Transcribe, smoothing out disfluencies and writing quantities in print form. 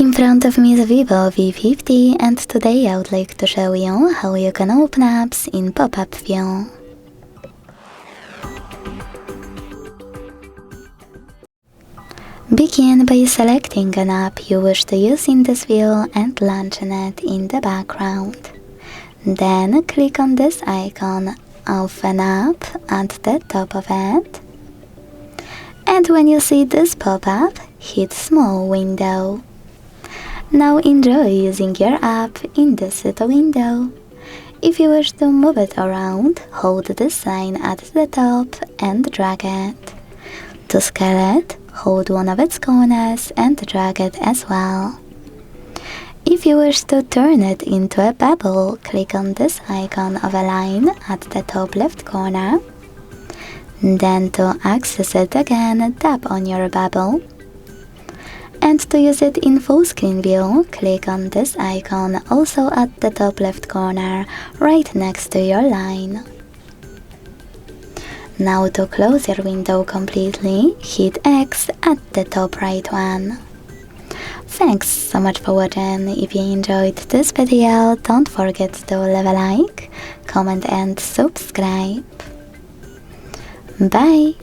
In front of me is VIVO V50 and today I would like to show you how you can open apps in pop-up view. Begin by selecting an app you wish to use in this view and launching it in the background. Then click on this icon of an app at the top of it. And when you see this pop-up, hit small window. Now enjoy using your app in this little window. If you wish to move it around, hold the sign at the top and drag it. To scale it, hold one of its corners and drag it as well. If you wish to turn it into a bubble, click on this icon of a line at the top left corner. Then to access it again, tap on your bubble. And to use it in full screen view, click on this icon also at the top left corner, right next to your line. Now to close your window completely, hit X at the top right one. Thanks so much for watching. If you enjoyed this video, don't forget to leave a like, comment and subscribe. Bye!